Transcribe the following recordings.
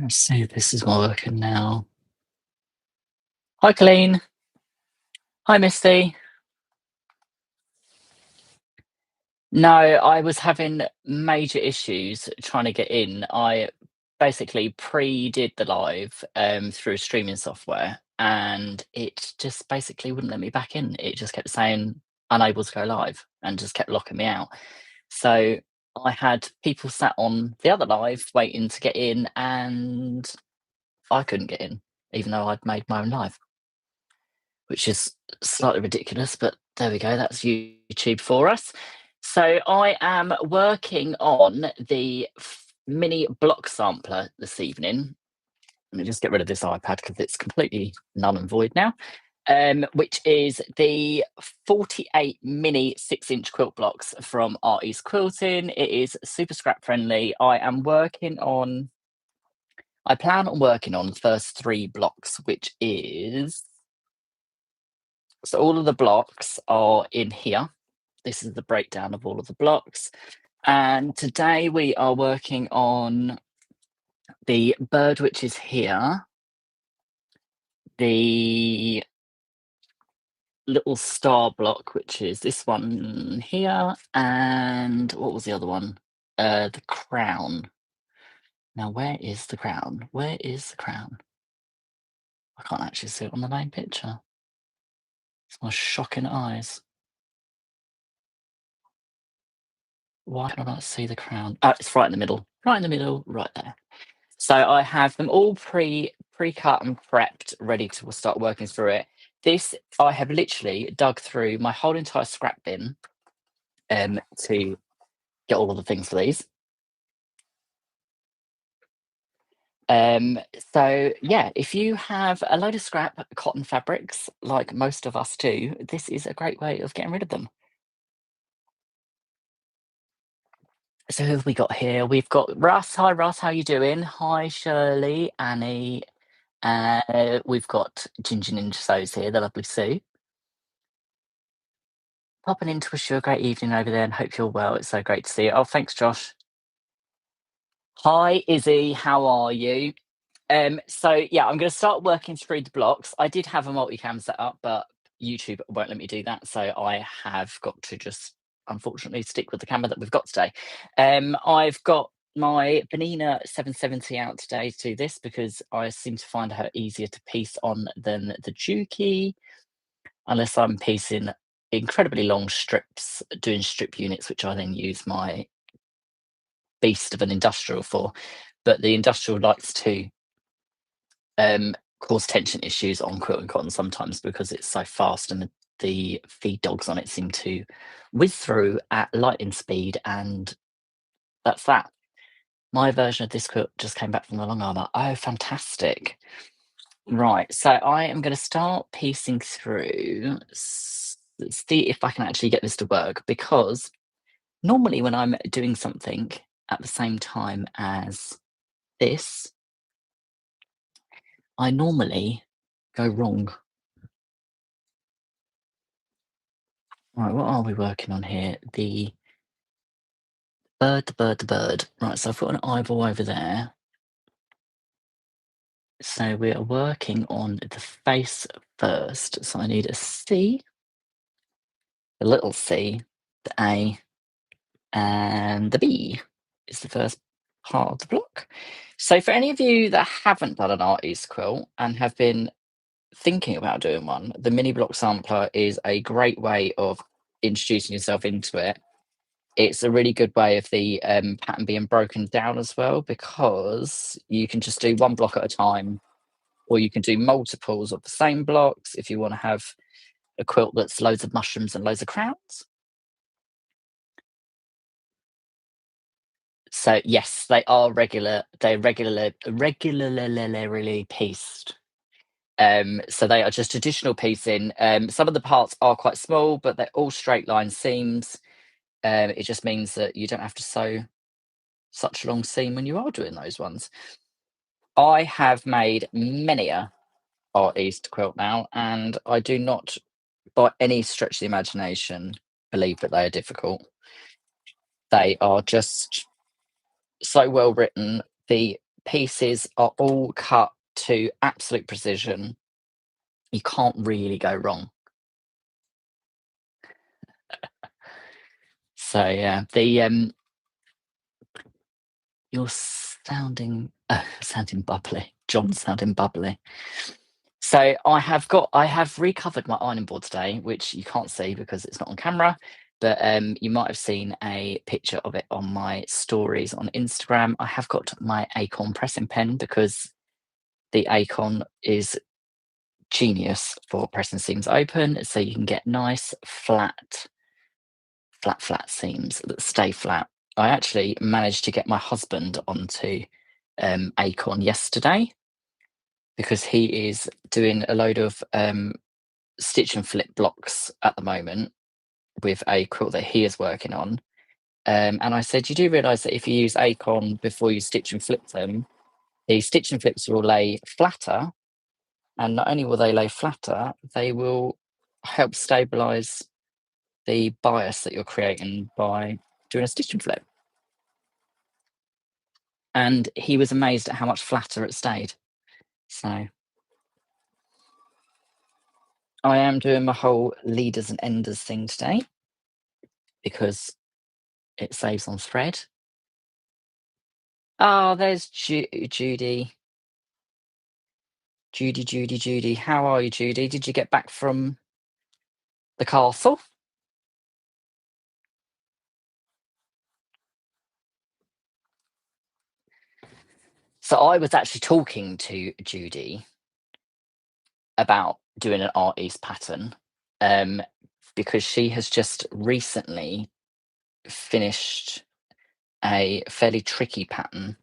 Let's see if this is working now. Hi, Colleen. Hi, Misty. No, I was having major issues trying to get in. I basically pre-did the live through streaming software, and it just basically wouldn't let me back in. It just kept saying unable to go live and just kept locking me out. So I had people sat on the other live waiting to get in, and I couldn't get in, even though I'd made my own live, which is slightly ridiculous, but there we go. That's YouTube for us. So I am working on the mini block sampler this evening. Let me just get rid of this iPad because it's completely null and void now. Which is the 48 mini 6-inch quilt blocks from Art East Quilting. It is super scrap friendly. I plan on working on the first 3 blocks, which is, so all of the blocks are in here. This is the breakdown of all of the blocks. And today we are working on the bird, which is here, the little star block, which is this one here, and what was the other one? The crown. Now, where is the crown? Where is the crown? I can't actually see it on the main picture. It's my shocking eyes. Why can I not see the crown? Oh, it's right in the middle. Right in the middle, right there. So I have them all pre-cut and prepped, ready to start working through it. This, I have literally dug through my whole entire scrap bin to get all of the things for these. So yeah, if you have a load of scrap cotton fabrics, like most of us do, this is a great way of getting rid of them. So who have we got here? We've got Russ. Hi Russ, how you doing? Hi Shirley, Annie. We've got Ginger Ninja So's here, the lovely Sue. Popping in to wish you a great evening over there and hope you're well. It's so great to see you. Oh, thanks, Josh. Hi, Izzy. How are you? So yeah, I'm going to start working through the blocks. I did have a multicam set up, but YouTube won't let me do that, so I have got to just unfortunately stick with the camera that we've got today. I've got my Benina 770 out today to do this because I seem to find her easier to piece on than the Juki, unless I'm piecing incredibly long strips, doing strip units, which I then use my beast of an industrial for. But the industrial likes to cause tension issues on quilt and cotton sometimes because it's so fast, and the feed dogs on it seem to whiz through at lightning speed, and that's that. My version of this quilt just came back from the long armor. Oh, fantastic. Right, so I am going to start piecing through, see if I can actually get this to work, because normally when I'm doing something at the same time as this, I normally go wrong. Right, what are we working on here? The bird, the bird, the bird. Right, so I've got an eyeball over there. So we are working on the face first. So I need a C, the little C, the A, and the B is the first part of the block. So for any of you that haven't done an Art East quilt and have been thinking about doing one, the mini block sampler is a great way of introducing yourself into it. It's a really good way of the pattern being broken down as well, because you can just do one block at a time, or you can do multiples of the same blocks if you want to have a quilt that's loads of mushrooms and loads of crowns. So yes, they are regular. They're regularly pieced. So they are just traditional piecing. Some of the parts are quite small, but they're all straight line seams. It just means that you don't have to sew such a long seam when you are doing those ones. I have made many a Art East quilt now, and I do not, by any stretch of the imagination, believe that they are difficult. They are just so well written. The pieces are all cut to absolute precision. You can't really go wrong. So yeah, you're sounding bubbly. John's sounding bubbly. So I have recovered my ironing board today, which you can't see because it's not on camera, but you might have seen a picture of it on my stories on Instagram. I have got my Acorn pressing pen because the Acorn is genius for pressing seams open, so you can get nice flat seams that stay flat. I actually managed to get my husband onto Acorn yesterday because he is doing a load of stitch and flip blocks at the moment with a quilt that he is working on. And I said, you do realise that if you use Acorn before you stitch and flip them, the stitch and flips will lay flatter. And not only will they lay flatter, they will help stabilise the bias that you're creating by doing a stitch and flip. And he was amazed at how much flatter it stayed. So I am doing my whole leaders and enders thing today because it saves on thread. Oh, there's Judy. Judy. How are you, Judy? Did you get back from the castle? So I was actually talking to Judy about doing an Art East pattern because she has just recently finished a fairly tricky pattern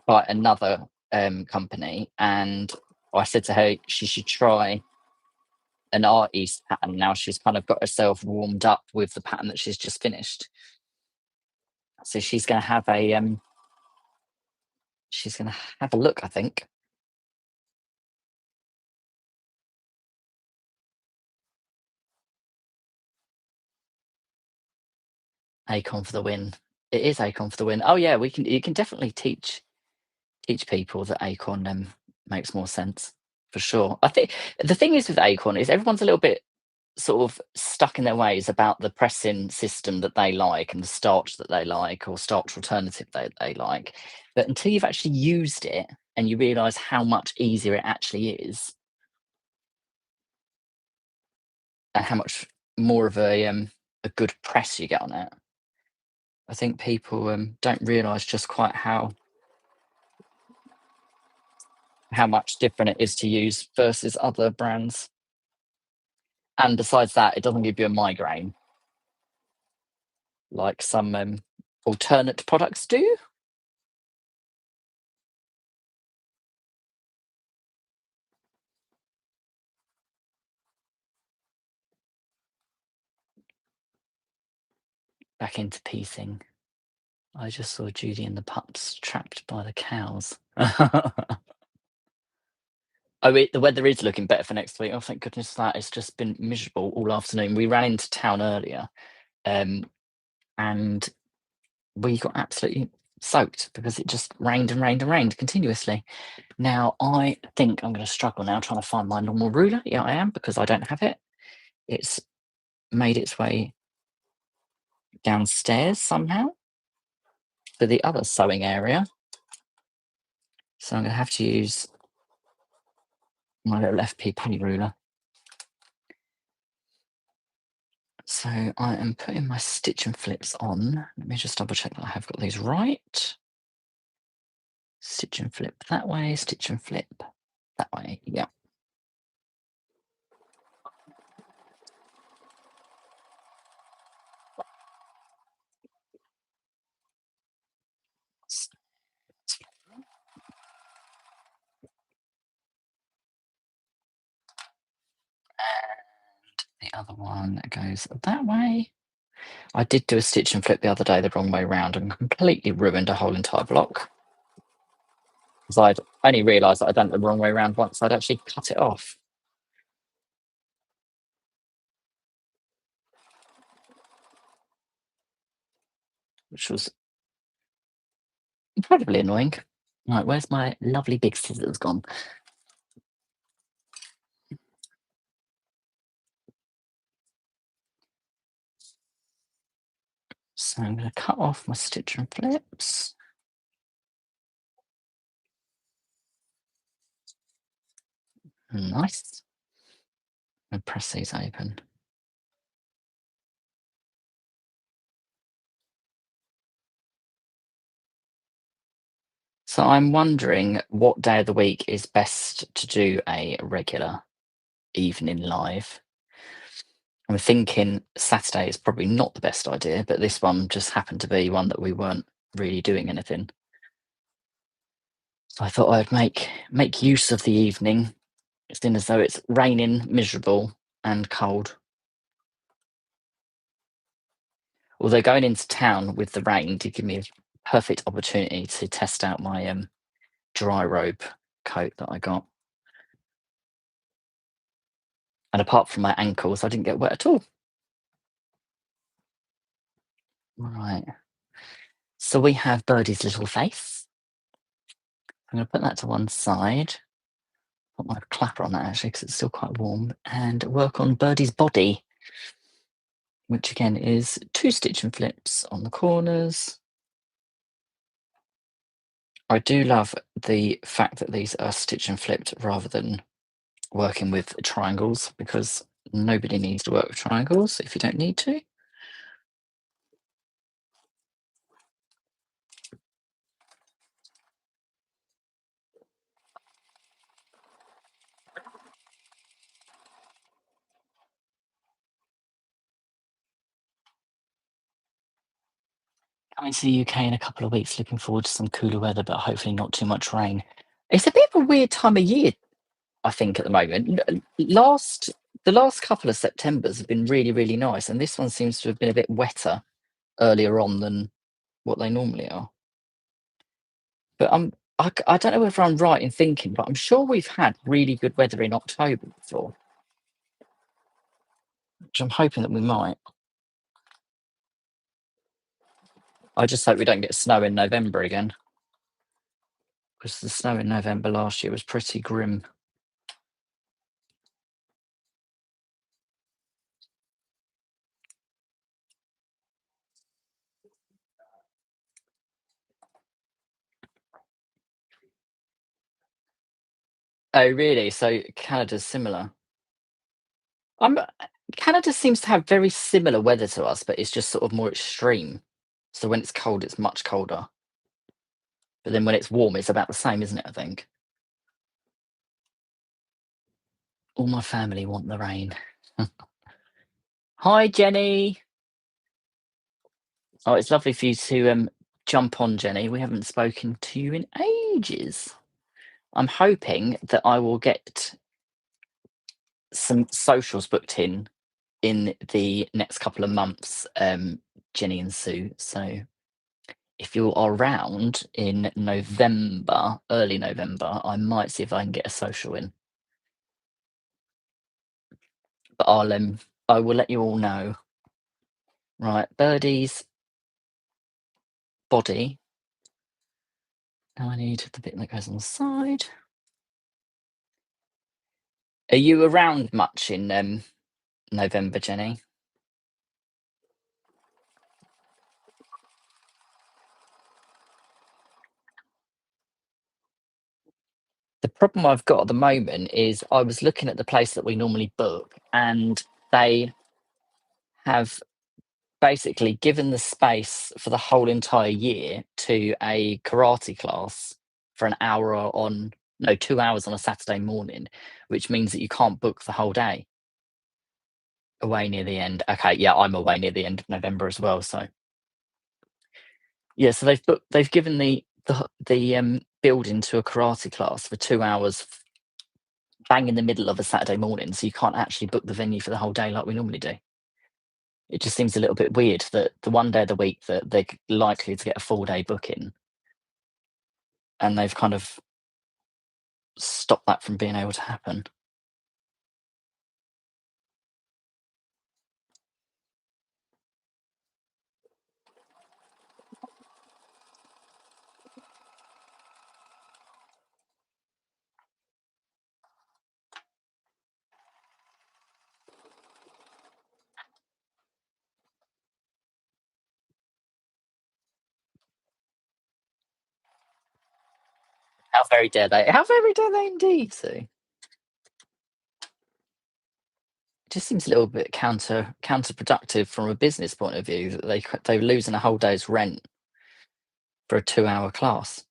by another company, and I said to her she should try an Art East pattern. Now she's kind of got herself warmed up with the pattern that she's just finished, so she's going to have a look, I think. Acorn for the win. It is Acorn for the win. Oh yeah, you can definitely teach people that Acorn makes more sense for sure. I think the thing is with Acorn is everyone's a little bit sort of stuck in their ways about the pressing system that they like and the starch that they like or starch alternative they like. But until you've actually used it and you realise how much easier it actually is and how much more of a good press you get on it, I think people don't realise just quite how much different it is to use versus other brands. And besides that, it doesn't give you a migraine like some alternate products do. Back into piecing. I just saw Judy and the pups trapped by the cows. The weather is looking better for next week. Oh, thank goodness that. It's just been miserable all afternoon. We ran into town earlier, and we got absolutely soaked because it just rained and rained and rained continuously. Now, I think I'm going to struggle now trying to find my normal ruler. Yeah, I am, because I don't have it. It's made its way downstairs somehow to the other sewing area. So I'm going to have to use my little FP penny ruler. So I am putting my stitch and flips on. Let me just double check that I have got these right. Stitch and flip that way, stitch and flip that way. Yeah. And the other one goes that way. I did do a stitch and flip the other day the wrong way round and completely ruined a whole entire block. Because I'd only realised that I'd done it the wrong way around once I'd actually cut it off. Which was incredibly annoying. Right, where's my lovely big scissors gone? So I'm going to cut off my stitch and flips. Nice. And press these open. So I'm wondering what day of the week is best to do a regular evening live. I'm thinking Saturday is probably not the best idea, but this one just happened to be one that we weren't really doing anything. So I thought I'd make use of the evening, seeing as though it's raining, miserable, and cold. Although going into town with the rain did give me a perfect opportunity to test out my dry robe coat that I got. And apart from my ankles, I didn't get wet at all. Right. So we have Birdie's little face. I'm going to put that to one side. Put my clapper on that actually because it's still quite warm. And work on Birdie's body, which again is 2 stitch and flips on the corners. I do love the fact that these are stitch and flipped rather than working with triangles, because nobody needs to work with triangles if you don't need to. Coming to the UK in a couple of weeks, looking forward to some cooler weather, but hopefully not too much rain. It's a bit of a weird time of year, I think, at the moment. The last couple of Septembers have been really, really nice, and this one seems to have been a bit wetter earlier on than what they normally are. But I don't know whether I'm right in thinking, but I'm sure we've had really good weather in October before, which I'm hoping that we might. I just hope we don't get snow in November again, because the snow in November last year was pretty grim. Oh, really? So Canada's similar. I'm Canada seems to have very similar weather to us, but it's just sort of more extreme. So when it's cold, it's much colder. But then when it's warm, it's about the same, isn't it? I think. All my family want the rain. Hi, Jenny. Oh, it's lovely for you to jump on, Jenny. We haven't spoken to you in ages. I'm hoping that I will get some socials booked in the next couple of months, Jenny and Sue. So if you are around in November, early November, I might see if I can get a social in. But I will let you all know. Right, Birdie's body. Now I need the bit that goes on the side. Are you around much in November, Jenny? The problem I've got at the moment is I was looking at the place that we normally book, and they have basically given the space for the whole entire year to a karate class for an hour on no 2 hours on a Saturday morning, which means that you can't book the whole day. Away near the end. Okay, yeah, I'm away near the end of November as well. So yeah, so they've given the building to a karate class for 2 hours, bang in the middle of a Saturday morning, so you can't actually book the venue for the whole day like we normally do. It just seems a little bit weird that the one day of the week that they're likely to get a full day booking, and they've kind of stopped that from being able to happen. How very dare they? How very dare they indeed, Sue? It just seems a little bit counterproductive from a business point of view that they're losing a whole day's rent for a 2-hour class.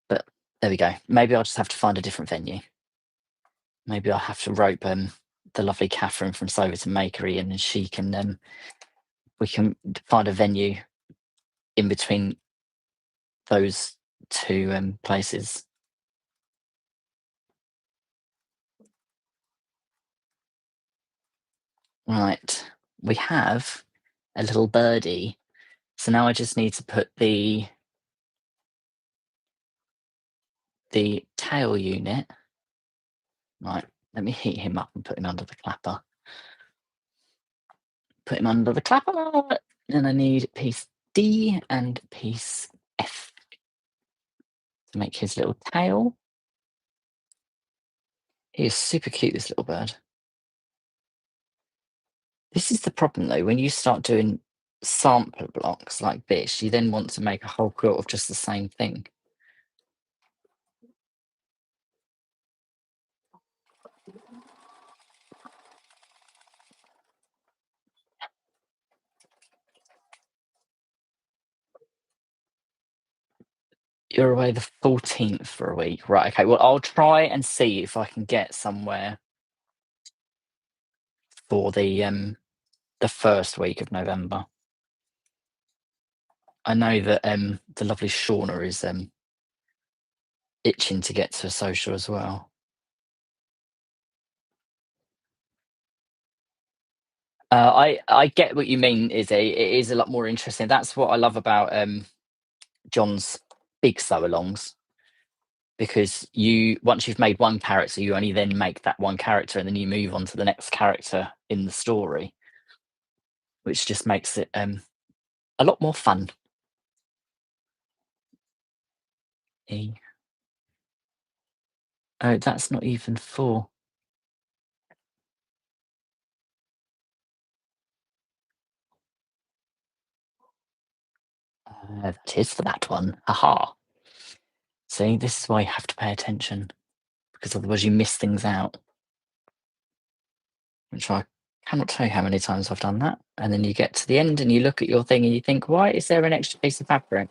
But there we go. Maybe I'll just have to find a different venue. Maybe I'll have to rope the lovely Catherine from Soverton Makery in, and she can we can find a venue in between those two places. Right. We have a little birdie. So now I just need to put the tail unit. Right. Let me heat him up and put him under the clapper. Put him under the clapper. And I need piece D and piece F to make his little tail. He is super cute, this little bird. This is the problem though, when you start doing sampler blocks like this, you then want to make a whole quilt of just the same thing. You're away the 14th for a week. Right, okay. Well, I'll try and see if I can get somewhere for the first week of November. I know that the lovely Shauna is itching to get to a social as well. I get what you mean, Izzy. It is a lot more interesting. That's what I love about John's big sew alongs, because you once you've made one character, you only then make that one character, and then you move on to the next character in the story, which just makes it a lot more fun. E. Oh, that's not even 4. That is for that one. Aha. See, this is why you have to pay attention, because otherwise you miss things out. Which I cannot tell you how many times I've done that. And then you get to the end and you look at your thing and you think, why is there an extra piece of fabric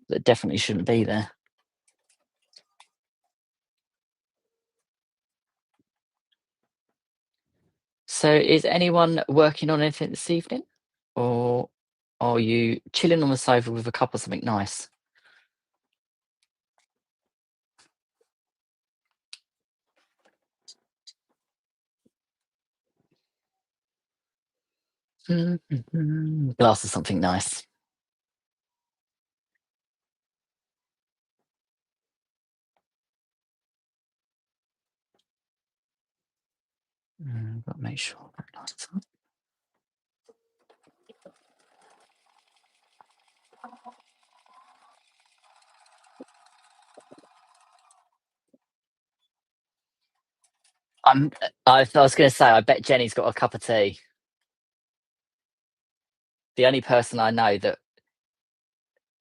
that definitely shouldn't be there? So, is anyone working on anything this evening? Or are you chilling on the sofa with a cup of something nice? Glass of something nice. Got to make sure that lights up. I was going to say, I bet Jenny's got a cup of tea. The only person I know that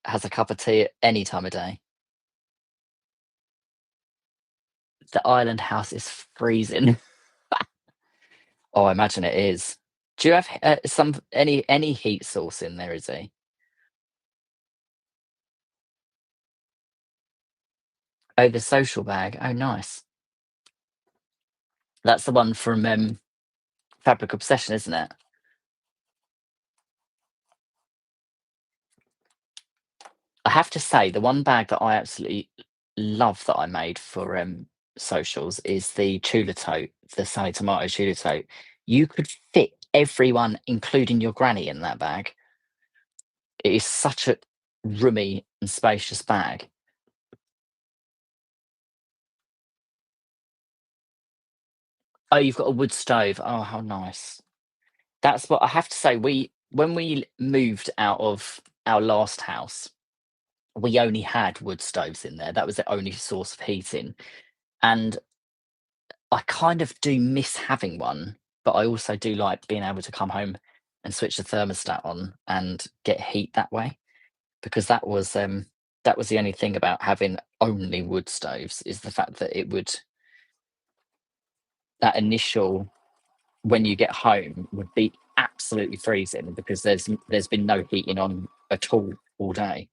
has a cup of tea at any time of day. The island house is freezing. Oh, I imagine it is. Do you have any heat source in there? Is he? Oh, the social bag. Oh, nice. That's the one from Fabric Obsession, isn't it? I have to say, the one bag that I absolutely love that I made for socials is the Chula tote, the Sunny Tomato Chula tote. You could fit everyone, including your granny, in that bag. It is such a roomy and spacious bag. Oh, you've got a wood stove. Oh, how nice. That's what I have to say. When we moved out of our last house, we only had wood stoves in there. That was the only source of heating. And I kind of do miss having one, but I also do like being able to come home and switch the thermostat on and get heat that way. because that was the only thing about having only wood stoves, is the fact that it would, that initial, when you get home, would be absolutely freezing because there's been no heating on at all day.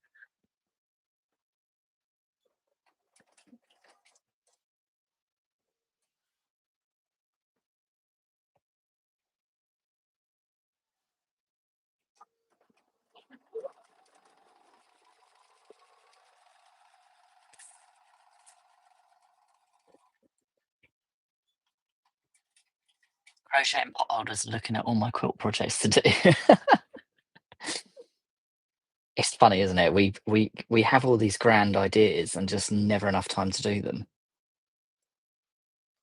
Crocheting pot holders, looking at all my quilt projects to do. It's funny, isn't it? We have all these grand ideas and just never enough time to do them.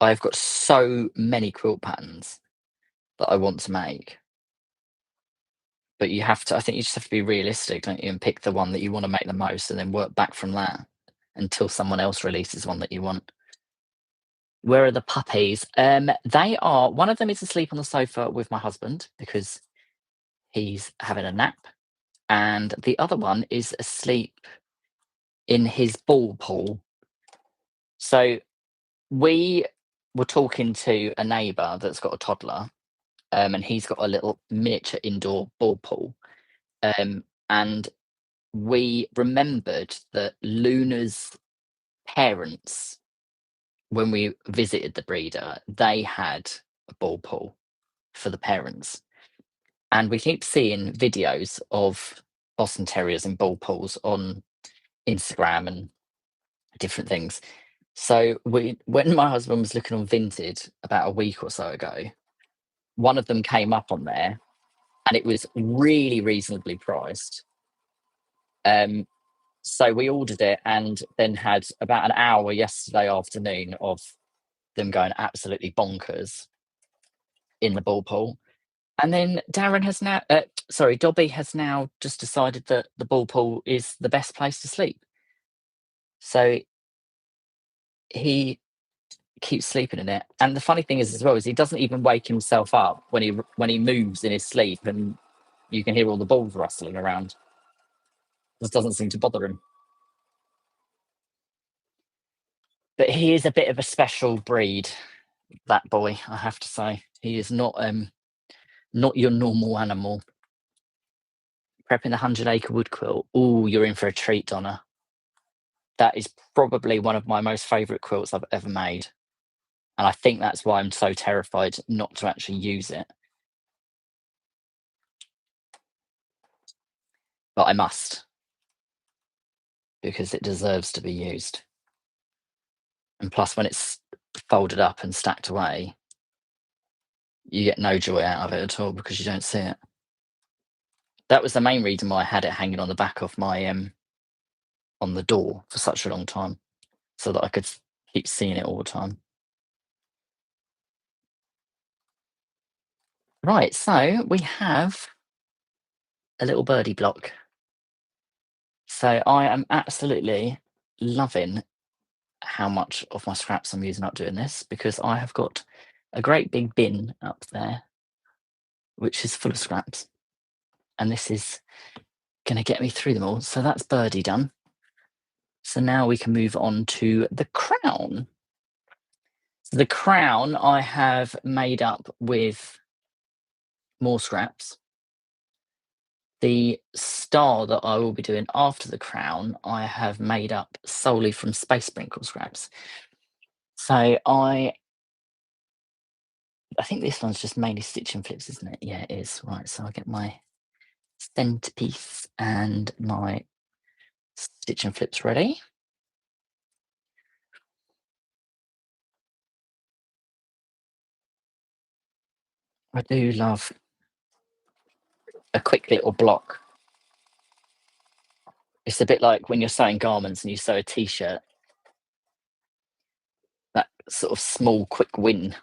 I've got so many quilt patterns that I want to make, but you have to, I think you just have to be realistic, don't you, and pick the one that you wanna make the most and then work back from that until someone else releases one that you want. Where are the puppies? They are, one of them is asleep on the sofa with my husband because he's having a nap, and the other one is asleep in his ball pool. So we were talking to a neighbour that's got a toddler, and he's got a little miniature indoor ball pool. And we remembered that Luna's parents, when we visited the breeder, they had a ball pool for the parents. And we keep seeing videos of Boston Terriers in ball pools on Instagram and different things. So when my husband was looking on Vinted about a week or so ago, one of them came up on there, and it was really reasonably priced. Um, so we ordered it, and then had about an hour yesterday afternoon of them going absolutely bonkers in the ball pool. And then Darren has now, sorry, Dobby has now just decided that the ball pool is the best place to sleep. So he keeps sleeping in it. And the funny thing is, as well, is he doesn't even wake himself up when he moves in his sleep, and you can hear all the balls rustling around. This doesn't seem to bother him. But he is a bit of a special breed, that boy, I have to say. He is not your normal animal. Prepping the 100 acre wood quilt. Oh, you're in for a treat, Donna. That is probably one of my most favourite quilts I've ever made. And I think that's why I'm so terrified not to actually use it. But I must, because it deserves to be used. And plus, when it's folded up and stacked away, you get no joy out of it at all because you don't see it. That was the main reason why I had it hanging on the back of my on the door for such a long time, so that I could keep seeing it all the time. Right, so we have a little birdie block. So I am absolutely loving how much of my scraps I'm using up doing this, because I have got a great big bin up there which is full of scraps, and this is going to get me through them all. So that's birdie done. So now we can move on to the crown. So the crown I have made up with more scraps. The star that I will be doing after the crown, I have made up solely from Space Sprinkle scraps. So I think this one's just mainly stitch and flips, isn't it? Yeah, it is. Right, so I get my centerpiece and my stitch and flips ready. I do love a quick little block. It's a bit like when you're sewing garments and you sew a t-shirt. That sort of small, quick win.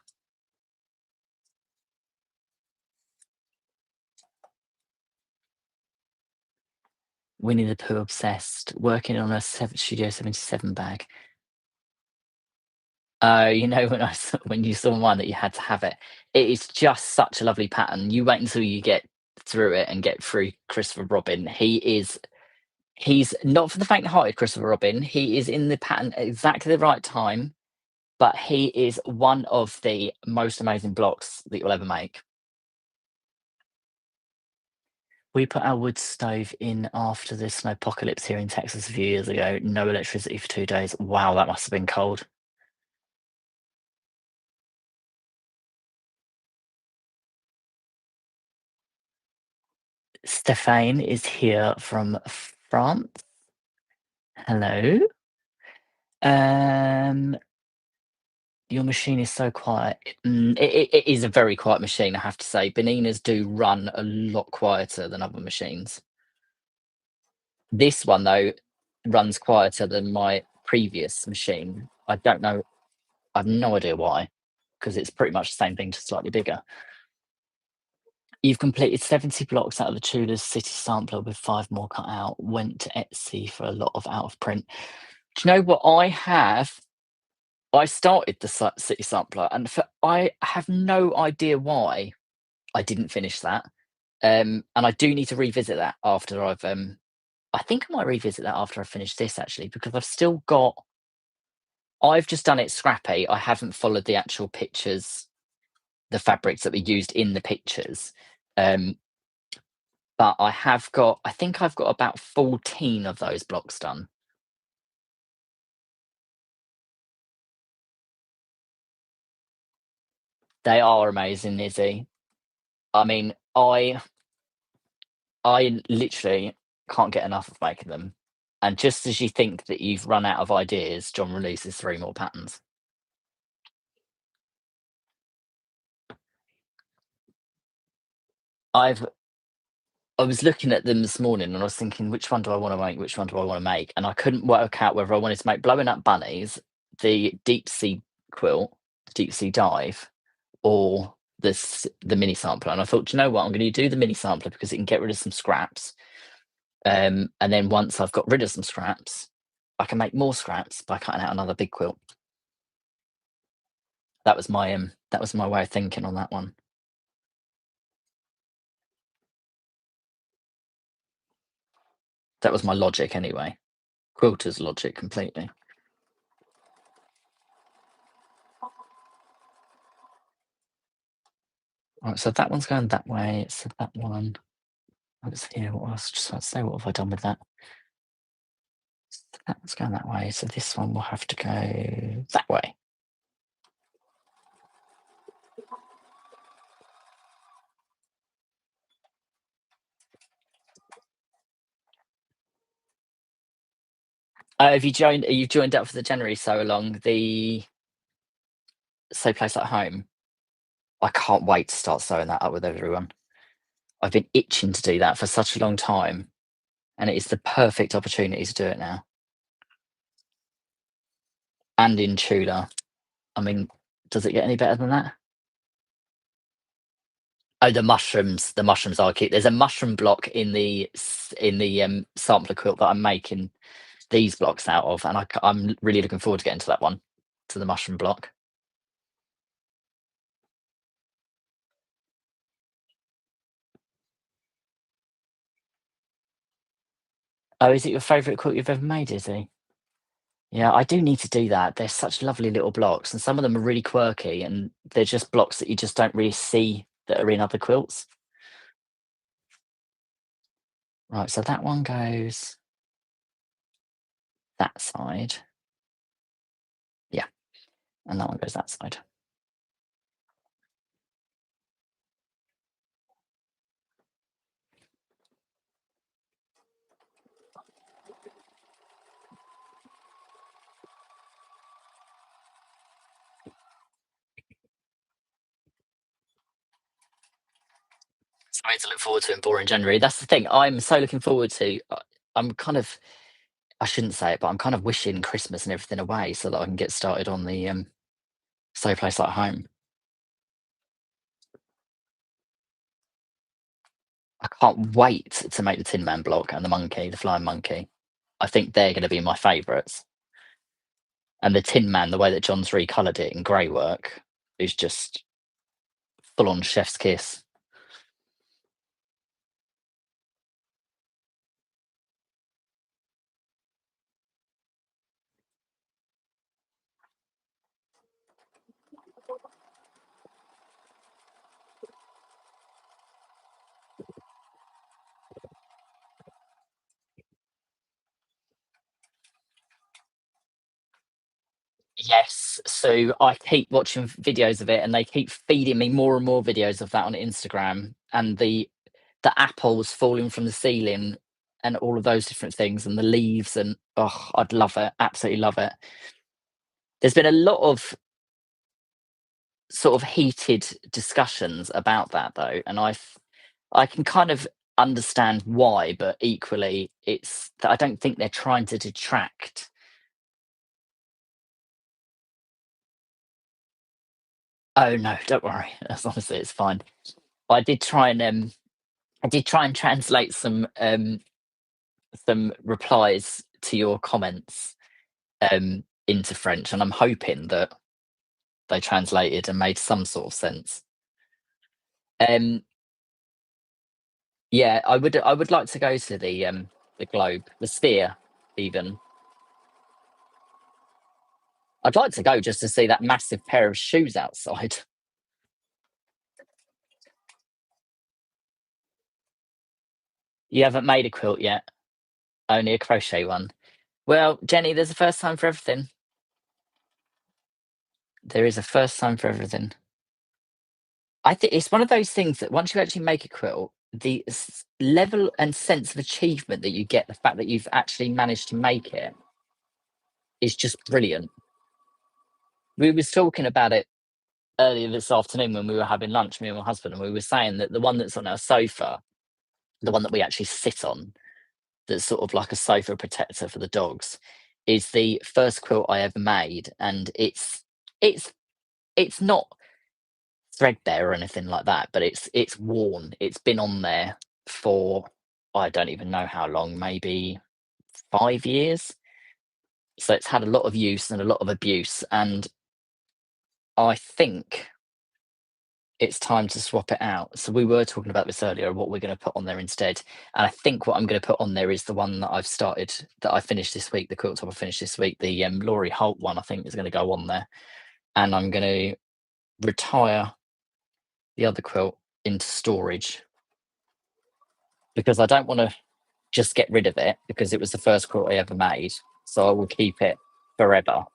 Winnie the Pooh obsessed, working on a Studio 77 bag. Oh, you know, when you saw one that you had to have it. It is just such a lovely pattern. You wait until you get through it and get through Christopher Robin. He's not for the faint-hearted, Christopher Robin. He is in the pattern at exactly the right time, but he is one of the most amazing blocks that you'll ever make. We put our wood stove in after the snowpocalypse here in Texas a few years ago. No electricity for 2 days. Wow, that must have been cold. Stéphane is here from France. Hello. Um, your machine is so quiet. It is a very quiet machine, I have to say. Boninas do run a lot quieter than other machines. This one, though, runs quieter than my previous machine. I don't know. I've no idea why, because it's pretty much the same thing, just slightly bigger. You've completed 70 blocks out of the Tudor's City Sampler with 5 more cut out. Went to Etsy for a lot of out of print. Do you know what I have? I started the City Sampler, and I have no idea why I didn't finish that. And I do need to revisit that after I think I might revisit that after I finish this actually, because I've just done it scrappy. I haven't followed the actual pictures, the fabrics that were used in the pictures. Um, but I think I've got about 14 of those blocks done. They are amazing, Izzy. I mean, I literally can't get enough of making them. And just as you think that you've run out of ideas, John releases 3 more patterns. I've I was looking at them this morning and I was thinking, which one do I want to make? Which one do I want to make? And I couldn't work out whether I wanted to make blowing up bunnies, the deep sea quilt, deep sea dive, or the mini sampler. And I thought, "Do you know what? I'm going to do the mini sampler because it can get rid of some scraps. And then once I've got rid of some scraps, I can make more scraps by cutting out another big quilt." That was my way of thinking on that one. That was my logic anyway. Quilter's logic completely. Right, so that one's going that way. So that one. Let's here. What else? Just want to say, what have I done with that? So that one's going that way. So this one will have to go that way. Have you joined? You've joined up for the January so along the So Place at Home. I can't wait to start sewing that up with everyone. I've been itching to do that for such a long time, and it is the perfect opportunity to do it now. And in Tudor. I mean, does it get any better than that? Oh, the mushrooms. The mushrooms are cute. There's a mushroom block in the sampler quilt that I'm making these blocks out of, and I'm really looking forward to getting to that one, to the mushroom block. Oh, is it your favourite quilt you've ever made, is he? Yeah, I do need to do that. They're such lovely little blocks, and some of them are really quirky, and they're just blocks that you just don't really see that are in other quilts. Right, so that one goes that side. Yeah, and that one goes that side. Something to look forward to in boring January. That's the thing. I'm so looking forward to. I'm kind of. I shouldn't say it, but I'm kind of wishing Christmas and everything away so that I can get started on the So Place Like Home. I can't wait to make the Tin Man block and the monkey, the flying monkey. I think they're going to be my favourites. And the Tin Man, the way that John's recoloured it in grey work, is just full on chef's kiss. Yes, so I keep watching videos of it, and they keep feeding me more and more videos of that on Instagram, and the apples falling from the ceiling, and all of those different things, and the leaves, and oh, I'd love it, absolutely love it. There's been a lot of sort of heated discussions about that though, and I can kind of understand why, but equally, it's that I don't think they're trying to detract. Oh no, don't worry. As honestly, it's fine. I did try and I did try and translate some replies to your comments into French, and I'm hoping that they translated and made some sort of sense. Um, yeah, I would like to go to the globe, the sphere, even. I'd like to go just to see that massive pair of shoes outside. You haven't made a quilt yet, only a crochet one. Well, Jenny, there's a first time for everything. There is a first time for everything. I think it's one of those things that once you actually make a quilt, the level and sense of achievement that you get, the fact that you've actually managed to make it, is just brilliant. We was talking about it earlier this afternoon when we were having lunch, me and my husband, and we were saying that the one that's on our sofa, the one that we actually sit on, that's sort of like a sofa protector for the dogs, is the first quilt I ever made, and it's it's not threadbare or anything like that, but it's worn. It's been on there for I don't even know how long, maybe 5 years. So it's had a lot of use and a lot of abuse, and I think it's time to swap it out. So we were talking about this earlier, what we're going to put on there instead. And I think what I'm going to put on there is the one that I've started, that I finished this week, the quilt top I finished this week, the Laurie Holt one. I think is going to go on there, and I'm going to retire the other quilt into storage because I don't want to just get rid of it because it was the first quilt I ever made. So I will keep it forever.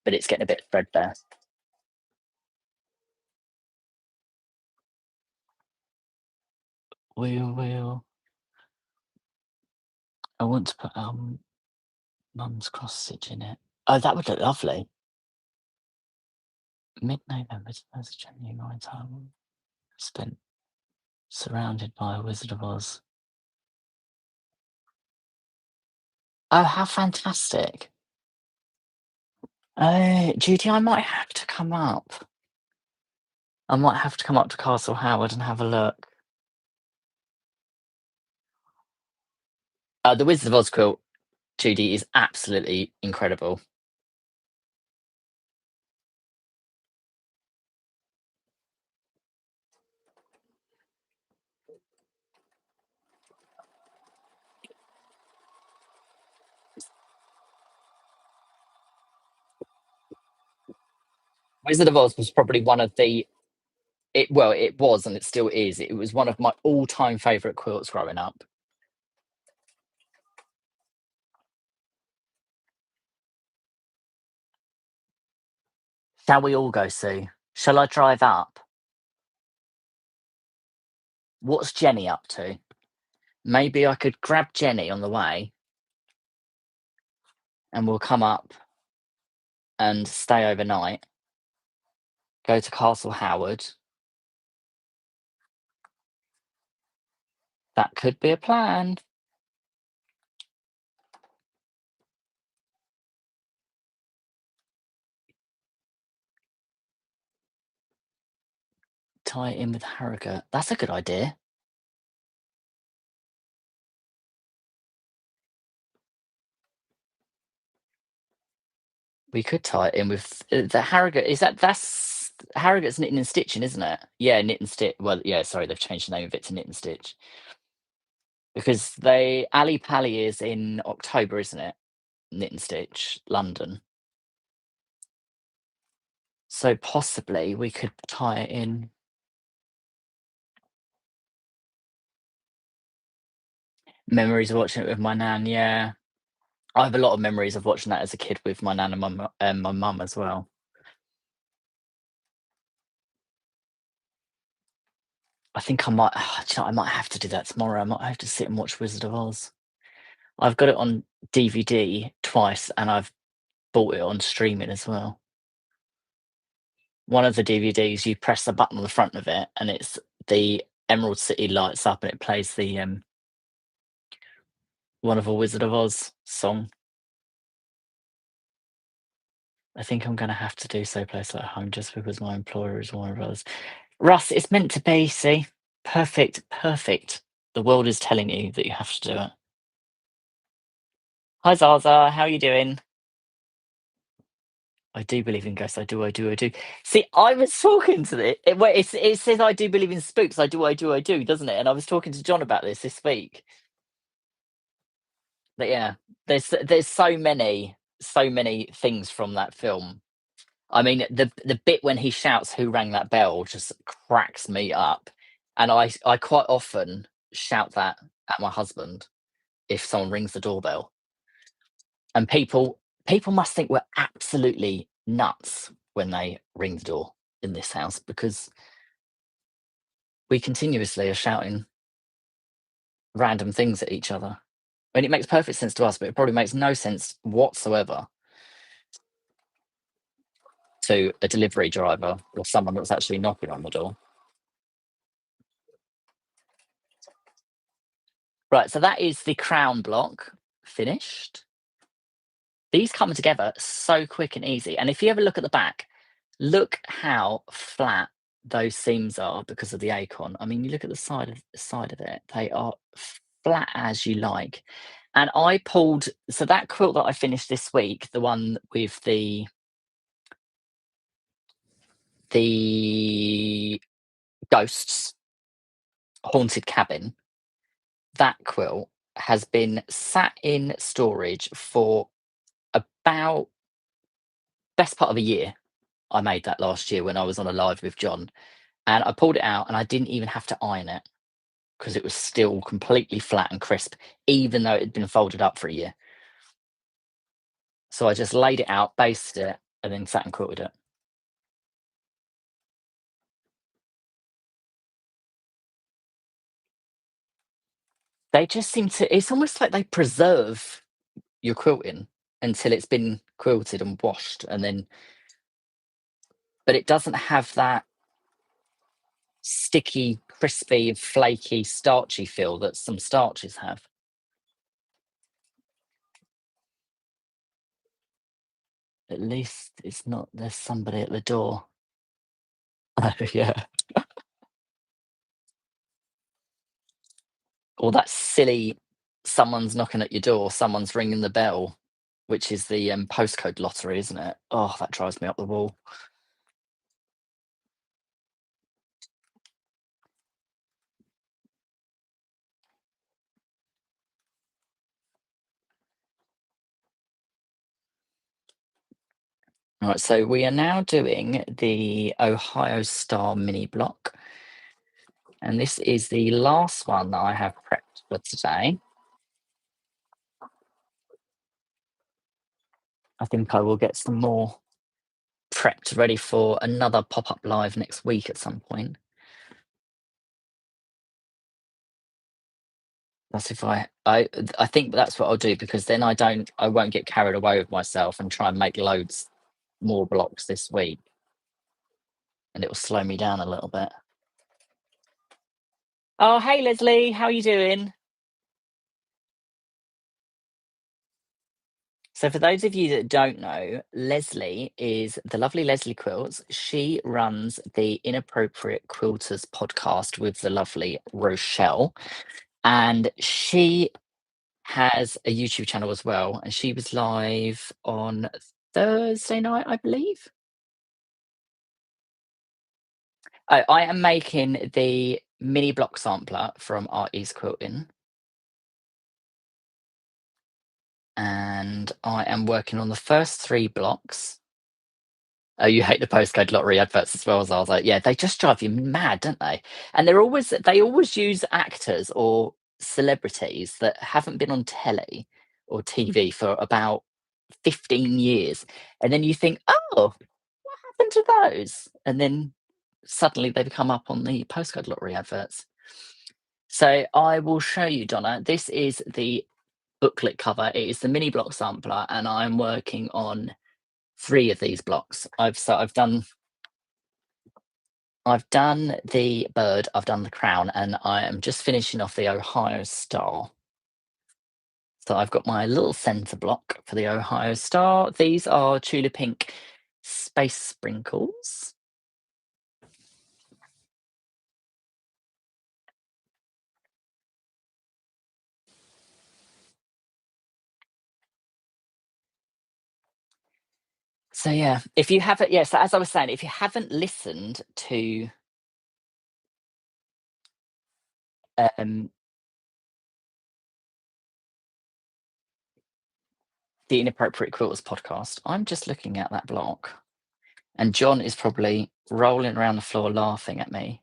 But it's getting a bit threadbare. Will. I want to put mum's cross stitch in it. Oh, that would look lovely. Mid-November to 1st January, my time spent surrounded by a Wizard of Oz. Oh, how fantastic. Oh, Judy, I might have to come up. I might have to come up to Castle Howard and have a look. The Wizard of Oz quilt, Judy, is absolutely incredible. Wizard of Oz was probably one of the it was and it still is. It was one of my all-time favourite quilts growing up. Shall we all go, Sue? Shall I drive up? What's Jenny up to? Maybe I could grab Jenny on the way and we'll come up and stay overnight, go to Castle Howard. That could be a plan. Tie it in with Harrogate. That's a good idea. We could tie it in with the Harrogate. That's Harrogate's knitting and stitching, isn't it? Yeah, knit and stitch. Well, yeah, sorry, they've changed the name of it to knit and stitch because they Ali Pally is in October, isn't it? Knit and Stitch, London. So possibly we could tie it in. Memories of watching it with my nan, yeah. I have a lot of memories of watching that as a kid with my nan and my mum as well. I think I might do you know, I might have to do that tomorrow. I might have to sit and watch Wizard of Oz. I've got it on DVD twice, and I've bought it on streaming as well. One of the DVDs, you press the button on the front of it, and it's the Emerald City lights up, and it plays the, one of a Wizard of Oz song. I think I'm gonna have to do So Place Like Home just because my employer is Warner Brothers. Russ, it's meant to be, see? Perfect, perfect. The world is telling you that you have to do it. Hi Zaza, how are you doing? I do believe in ghosts. I do. I do. I do. See, I was talking to it says I do believe in spooks. I do. I do. I do. Doesn't it? And I was talking to John about this week. But yeah, there's so many things from that film. I mean, the bit when he shouts "Who rang that bell" just cracks me up, and I quite often shout that at my husband if someone rings the doorbell, and people must think we're absolutely nuts when they ring the door in this house because we continuously are shouting random things at each other. I mean, it makes perfect sense to us, but it probably makes no sense whatsoever to a delivery driver or someone that's actually knocking on the door. Right, so that is the crown block finished. These come together so quick and easy. And if you ever look at the back, look how flat those seams are because of the acorn. I mean, you look at the side of it; they are flat as you like. And I pulled so that quilt that I finished this week, the one with the ghosts haunted cabin. That quilt has been sat in storage for about best part of a year. I made that last year when I was on a live with John, and I pulled it out, and I didn't even have to iron it because it was still completely flat and crisp, even though it had been folded up for a year. So I just laid it out, basted it, and then sat and quilted it. They just seem to it's almost like they preserve your quilting until it's been quilted and washed, and then but it doesn't have that sticky, crispy, flaky, starchy feel that some starches have. At least it's not there's somebody at the door. Yeah. Or that silly someone's knocking at your door, someone's ringing the bell, which is the, postcode lottery, isn't it? Oh, that drives me up the wall. Alright, so we are now doing the Ohio Star mini block, and this is the last one that I have prepped for today. I think I will get some more prepped ready for another pop-up live next week at some point. That's if I think that's what I'll do because then I won't get carried away with myself and try and make loads more blocks this week, and it will slow me down a little bit. Oh, hey Leslie, how are you doing? So for those of you that don't know, Leslie is the lovely Leslie Quilts. She runs the Inappropriate Quilters podcast with the lovely Rochelle, and she has a YouTube channel as well, and she was live on Thursday night, I believe. I am making the mini block sampler from Art East Quilting, and I am working on the first 3 blocks. Oh, you hate the postcode lottery adverts as well as I was like, yeah, they just drive you mad, don't they? And they always use actors or celebrities that haven't been on telly or TV for about 15 years, and then you think, "Oh, what happened to those?" And then suddenly they come up on the postcode lottery adverts. So I will show you, Donna. This is the booklet cover. It is the mini block sampler, and I'm working on 3 of these blocks. I've done the bird, I've done the crown, and I am just finishing off the Ohio Star. So I've got my little center block for the Ohio Star. These are Tula Pink Space Sprinkles. So yeah, if you haven't, yeah, so as I was saying, if you haven't listened to um, the Inappropriate Quilters podcast, I'm just looking at that block, and John is probably rolling around the floor laughing at me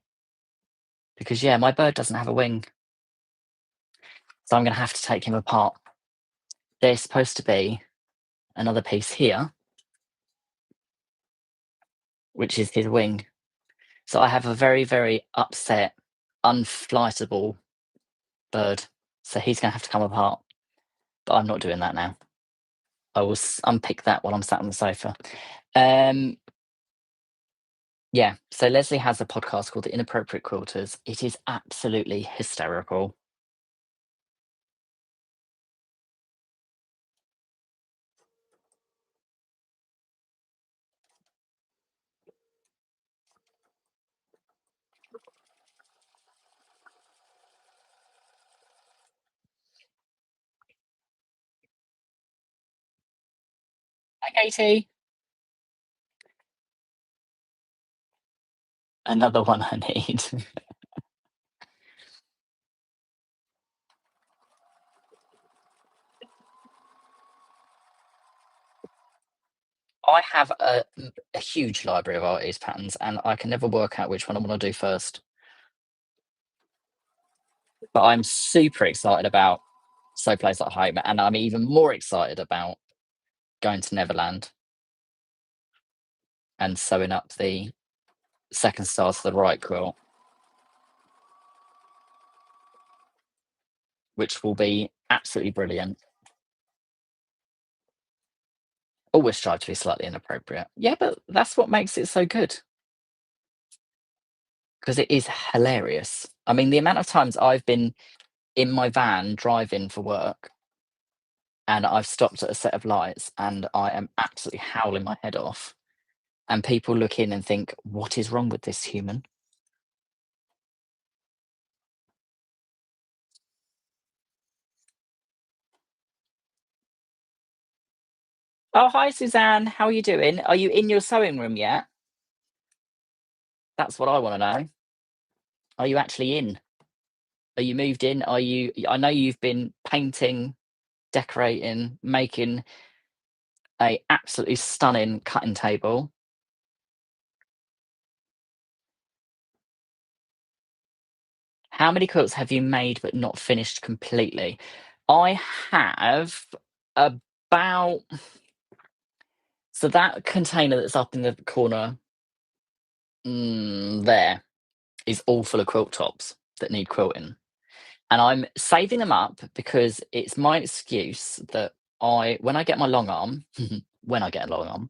because yeah, my bird doesn't have a wing, so I'm going to have to take him apart. There's supposed to be another piece here, which is his wing. So I have a very, very upset, unflightable bird. So he's going to have to come apart. But I'm not doing that now. I will unpick that while I'm sat on the sofa. Um, yeah. So Leslie has a podcast called The Inappropriate Quilters. It is absolutely hysterical. Hi, Katie. Another one I need. I have a huge library of artist patterns, and I can never work out which one I want to do first. But I'm super excited about So Place at Home, and I'm even more excited about going to Neverland and sewing up the second star to the right quilt, which will be absolutely brilliant. Always strive to be slightly inappropriate. Yeah, but that's what makes it so good because it is hilarious. I mean, the amount of times I've been in my van driving for work and I've stopped at a set of lights and I am absolutely howling my head off, and people look in and think, "What is wrong with this human?" Oh, hi, Suzanne. How are you doing? Are you in your sewing room yet? That's what I want to know. Are you actually in? Are you moved in? Are you? I know you've been painting, decorating, making a absolutely stunning cutting table. How many quilts have you made but not finished completely? I have about, so that container that's up in the corner, there, is all full of quilt tops that need quilting. And I'm saving them up because it's my excuse that when I get my long arm, when I get a long arm,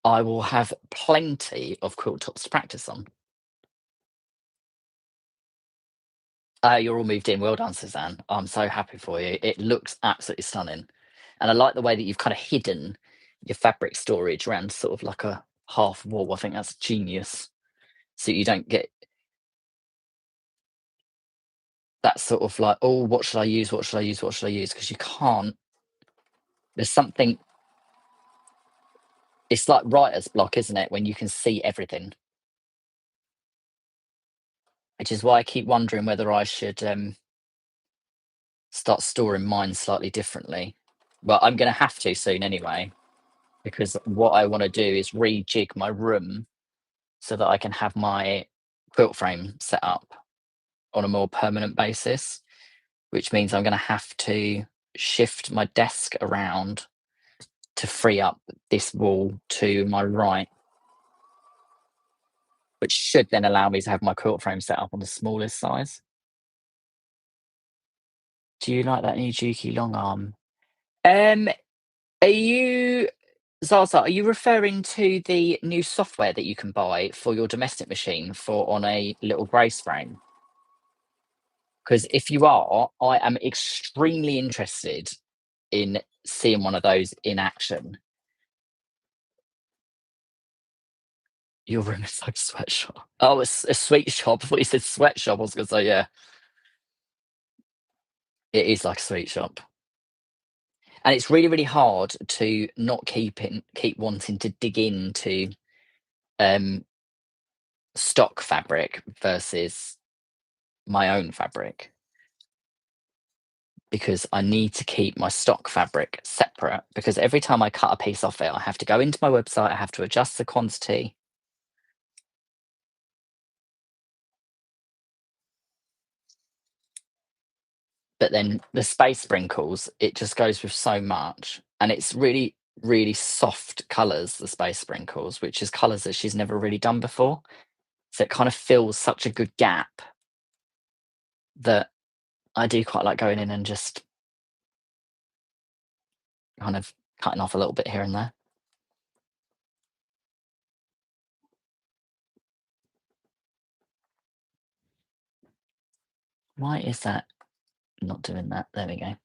I will have plenty of quilt tops to practice on. You're all moved in. Well done, Suzanne. I'm so happy for you. It looks absolutely stunning. And I like the way that you've kind of hidden your fabric storage around sort of like a half wall. I think that's genius. So you don't get that sort of like, oh, what should I use? What should I use? What should I use? Because you can't. There's something, it's like writer's block, isn't it? When you can see everything, which is why I keep wondering whether I should start storing mine slightly differently. Well, I'm going to have to soon anyway, because what I want to do is rejig my room so that I can have my quilt frame set up. on a more permanent basis, which means I'm going to have to shift my desk around to free up this wall to my right, which should then allow me to have my quilt frame set up on the smallest size. Do you like that new Juki long arm? Um, are you Zaza, are you referring to the new software that you can buy for your domestic machine for on a little brace frame? Because if you are, I am extremely interested in seeing one of those in action. Your room is like a sweatshop. Oh, it's a sweet shop. I thought you said sweatshop. I was gonna say, yeah, it is like a sweet shop. And it's really, really hard to not keep wanting to dig into um stock fabric versus my own fabric, because I need to keep my stock fabric separate, because every time I cut a piece off it, I have to go into my website, I have to adjust the quantity. But then the space sprinkles, it just goes with so much. And it's really, really soft colours, the space sprinkles, which is colours that she's never really done before. So it kind of fills such a good gap that I do quite like going in and just kind of cutting off a little bit here and there. Why is that not doing that? There we go.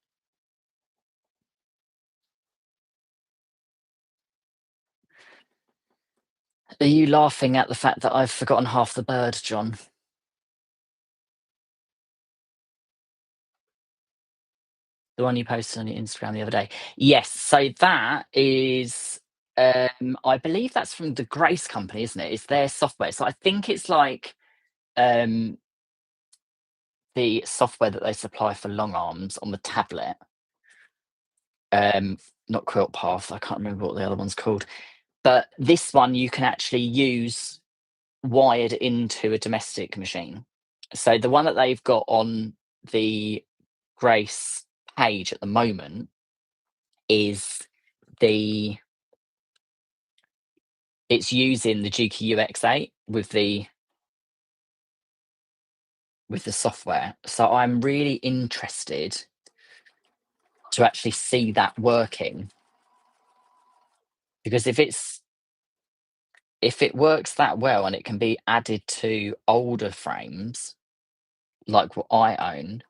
Are you laughing at the fact that I've forgotten half the bird, John? The one you posted on your Instagram the other day? Yes. So that is, I believe that's from the Grace company, isn't it? It's their software. So I think it's like um, the software that they supply for long arms on the tablet. Not Quilt Path. I can't remember what the other one's called. But this one you can actually use wired into a domestic machine. So the one that they've got on the Grace page at the moment is the it's using the Juki UX8 with the software. So I'm really interested to actually see that working, because if it works that well and it can be added to older frames like what I own,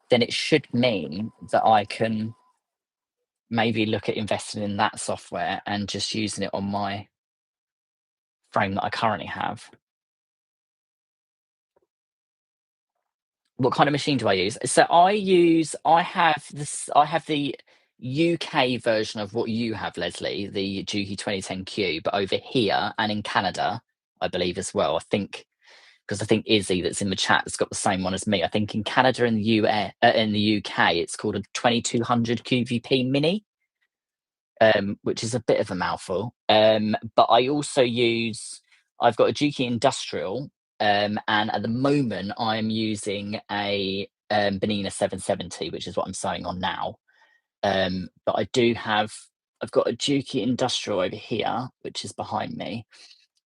then it should mean that I can maybe look at investing in that software and just using it on my frame that I currently have. What kind of machine do I use? So I have the UK version of what you have, Leslie, the Juki 2010Q, but over here and in Canada, I believe as well. I think because I think Izzy that's in the chat has got the same one as me. I think in Canada and the in the UK, it's called a 2200 QVP Mini, which is a bit of a mouthful. But I also I've got a Juki Industrial, and at the moment I'm using a Benina 770, which is what I'm sewing on now. But I've got a Juki Industrial over here, which is behind me,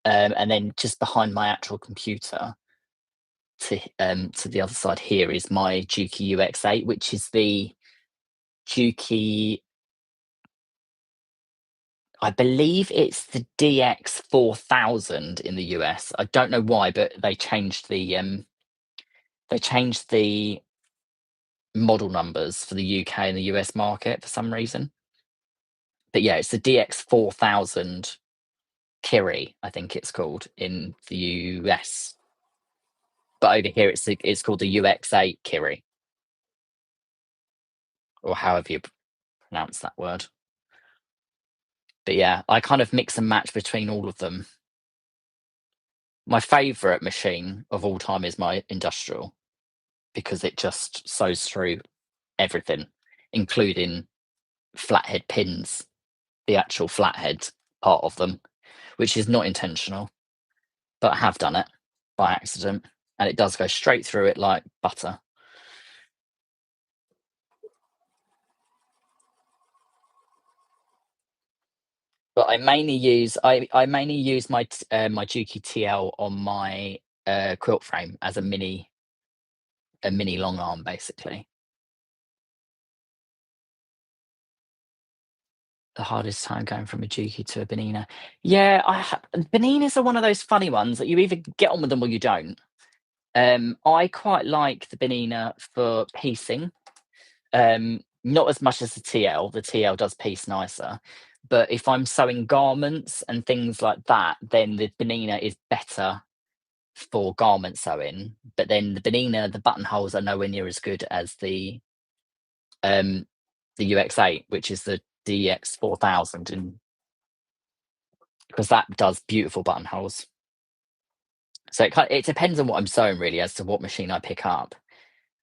and then just behind my actual computer to the other side here is my Juki UX8, which is the Juki. I believe it's the DX4000 in the US. I don't know why, but they changed the model numbers for the UK and the US market for some reason. But yeah, it's the DX4000 Kiri, I think it's called in the US. But over here, it's called the UX8 Kiri, or however you pronounce that word. But yeah, I kind of mix and match between all of them. My favorite machine of all time is my industrial, because it just sews through everything, including flathead pins, the actual flathead part of them, which is not intentional, but I have done it by accident. and it does go straight through it like butter. But I mainly use my Juki TL on my, quilt frame as a mini long arm, basically. The hardest time going from a Juki to a Benina. Yeah, Beninas are one of those funny ones that you either get on with them or you don't. I quite like the Benina for piecing, not as much as the TL. The TL does piece nicer, but if I'm sewing garments and things like that, then the Benina is better for garment sewing. But then the Benina, the buttonholes are nowhere near as good as um, the UX8, which is the DX4000, and because that does beautiful buttonholes. So it depends on what I'm sewing really as to what machine I pick up.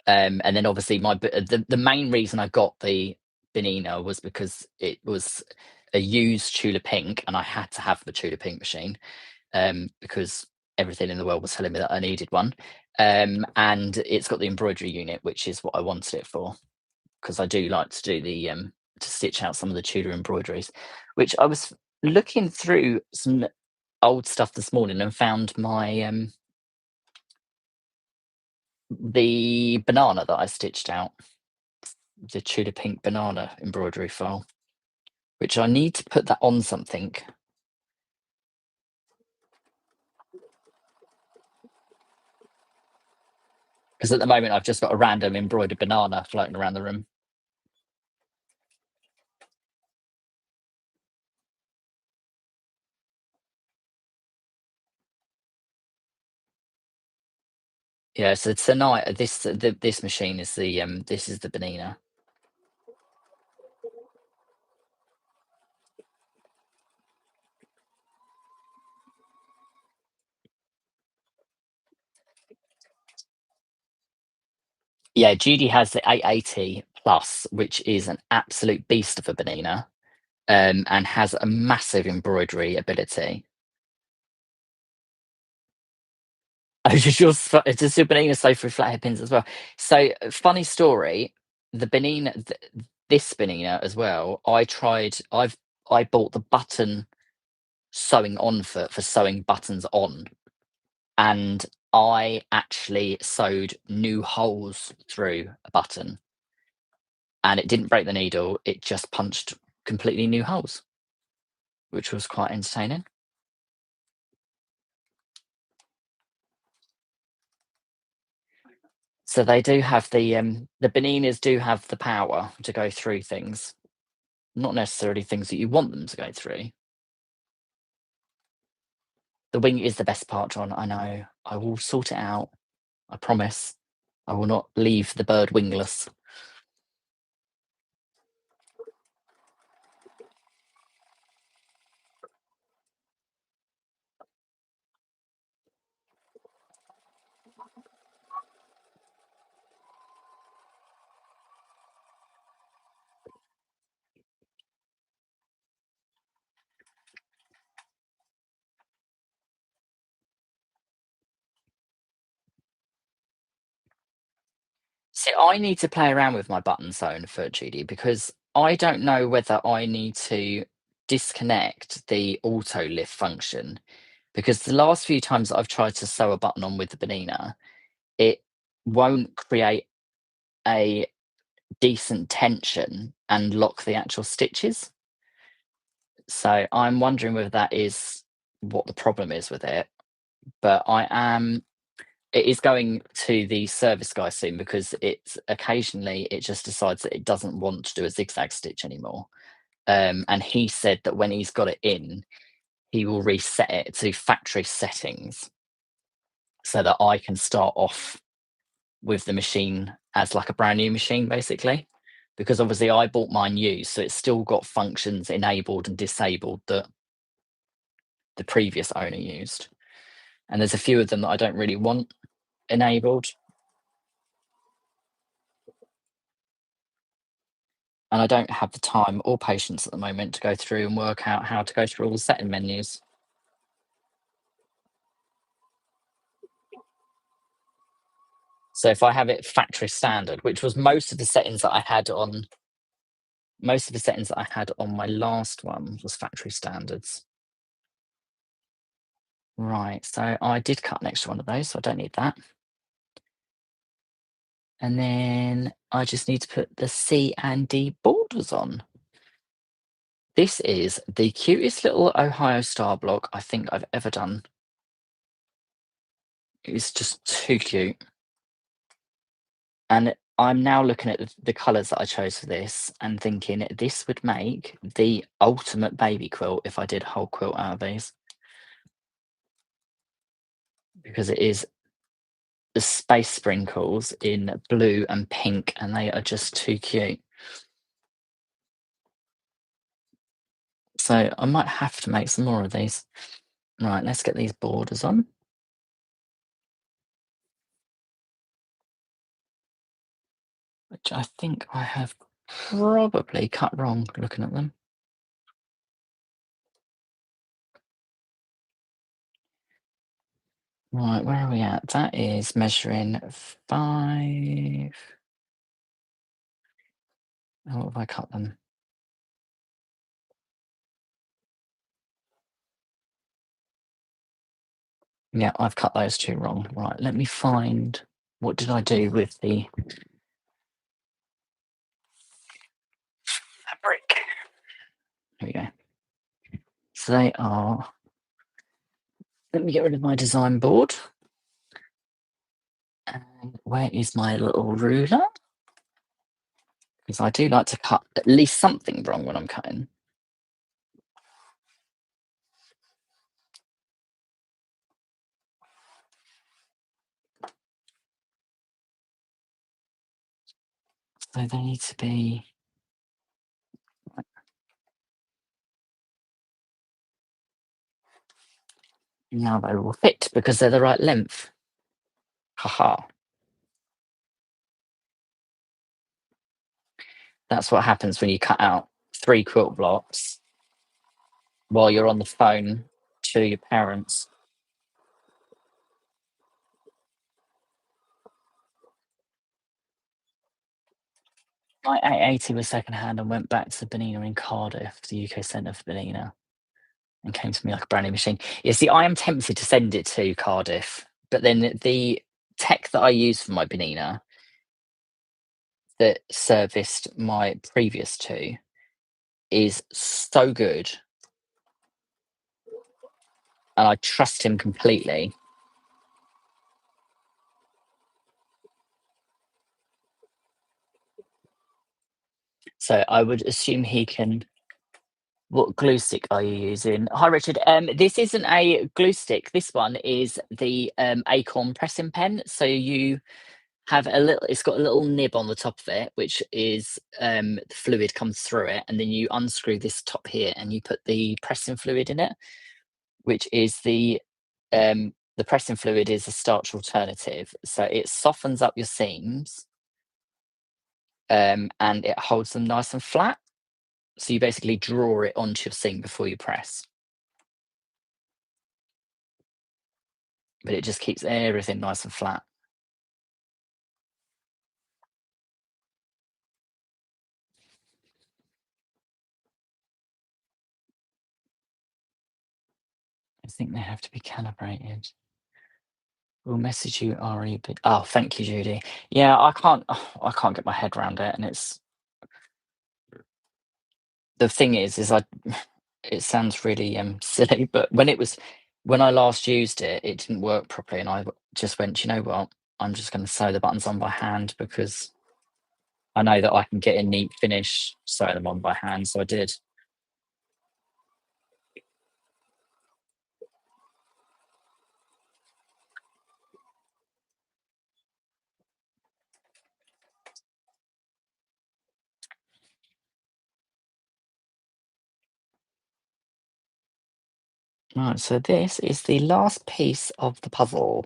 And then obviously the main reason I got the Benina was because it was a used Tula Pink, and I had to have the Tula Pink machine, because everything in the world was telling me that I needed one. And it's got the embroidery unit, which is what I wanted it for, because I do like to do to stitch out some of the Tudor embroideries, which I was looking through some old stuff this morning and found my the banana that I stitched out, the Tudor Pink banana embroidery file, which I need to put that on something, because at the moment I've just got a random embroidered banana floating around the room. Yeah, so tonight this machine is this is the Benina. Yeah, Judy has the 880 plus, which is an absolute beast of a Benina, and has a massive embroidery ability. Oh, does your Benina sew through flathead pins as well? So, funny story, the Benina, this Benina as well. I bought the button sewing on for sewing buttons on, and I actually sewed new holes through a button, and it didn't break the needle. It just punched completely new holes, which was quite entertaining. So they do have the Beninas do have the power to go through things, not necessarily things that you want them to go through. The wing is the best part, John. I know. I will sort it out. I promise. I will not leave the bird wingless. See, I need to play around with my button zone for Judy, because I don't know whether I need to disconnect the auto lift function, because the last few times that I've tried to sew a button on with the Benina, it won't create a decent tension and lock the actual stitches. So I'm wondering whether that is what the problem is with it. But it is going to the service guy soon, because it's occasionally it just decides that it doesn't want to do a zigzag stitch anymore. And he said that when he's got it in, he will reset it to factory settings so that I can start off with the machine as like a brand new machine, basically. Because obviously I bought mine used, so it's still got functions enabled and disabled that the previous owner used. And there's a few of them that I don't really want enabled. And I don't have the time or patience at the moment to go through and work out how to go through all the setting menus. So if I have it factory standard, which was most of the settings that I had on my last one was factory standards. Right, so I did cut an extra one of those, so I don't need that. And then I just need to put the C and D borders on. This is the cutest little Ohio star block I think I've ever done. It's just too cute. And I'm now looking at the colours that I chose for this and thinking this would make the ultimate baby quilt if I did a whole quilt out of these. Because it is the space sprinkles in blue and pink, and they are just too cute. So I might have to make some more of these. Right, let's get these borders on. Which I think I have probably cut wrong looking at them. Right, where are we at? That is measuring 5. How have I cut them? Yeah, I've cut those two wrong. Right, let me find what did I do with the fabric. Here we go. So they are. Let me get rid of my design board. And where is my little ruler? Because I do like to cut at least something wrong when I'm cutting. So they need to be. Now they will fit because they're the right length. Haha. That's what happens when you cut out 3 quilt blocks while you're on the phone to your parents. My A80 was secondhand and went back to Benina in Cardiff, the UK centre for Benina, and came to me like a brand new machine. You see, I am tempted to send it to Cardiff, but then the tech that I use for my Benina that serviced my previous two is so good, and I trust him completely. So I would assume he can. What glue stick are you using? Hi, Richard. This isn't a glue stick. This one is the Acorn pressing pen. So you have a little. It's got a little nib on the top of it, which is the fluid comes through it, and then you unscrew this top here, and you put the pressing fluid in it, which is the pressing fluid is a starch alternative, so it softens up your seams, and it holds them nice and flat. So you basically draw it onto your seam before you press. But it just keeps everything nice and flat. I think they have to be calibrated. We'll message you, RE. Oh, thank you, Judy. Yeah, I can't get my head around it, and it's the thing is I. It sounds really silly, but when I last used it, it didn't work properly, and just went, you know what? I'm just going to sew the buttons on by hand because I know that I can get a neat finish sewing them on by hand. So I did. Right, so this is the last piece of the puzzle.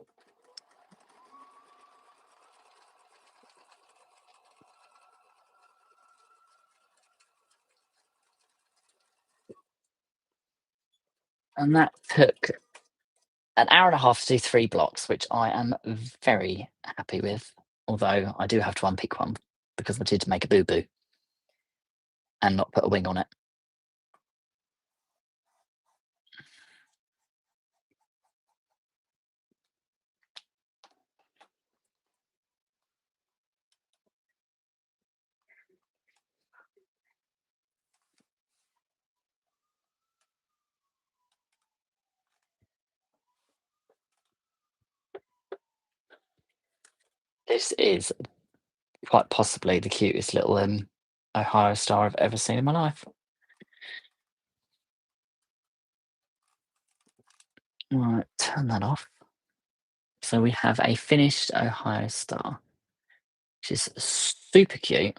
And that took an hour and a half to do 3 blocks, which I am very happy with. although I do have to unpick one because I did make a boo-boo and not put a wing on it. This is quite possibly the cutest little, Ohio star I've ever seen in my life. Right, turn that off. So we have a finished Ohio star, which is super cute.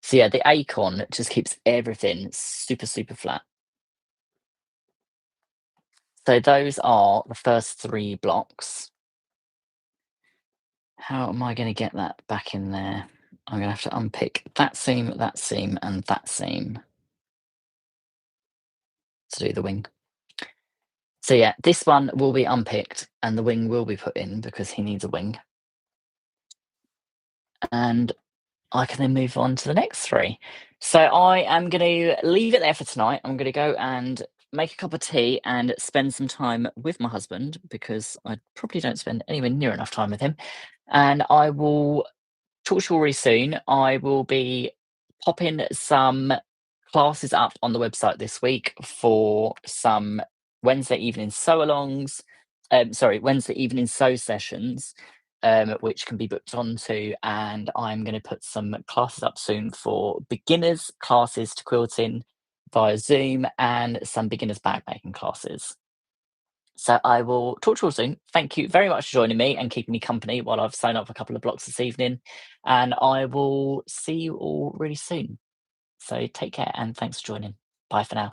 So yeah, the acorn just keeps everything super, super flat. So those are the first 3 blocks. How am I gonna get that back in there? I'm gonna have to unpick that seam, and that seam to do the wing. So yeah, this one will be unpicked and the wing will be put in because he needs a wing. And I can then move on to the next 3. So I am gonna leave it there for tonight. I'm gonna go and make a cup of tea and spend some time with my husband because I probably don't spend anywhere near enough time with him. And I will talk to you all really soon. I will be popping some classes up on the website this week for some Wednesday evening sew alongs. Sorry, Wednesday evening sew sessions, which can be booked onto. And I'm going to put some classes up soon for beginners classes to quilting via Zoom and some beginners bag making classes. So I will talk to you all soon. Thank you very much for joining me and keeping me company while I've sewn up a couple of blocks this evening. And I will see you all really soon. So take care and thanks for joining. Bye for now.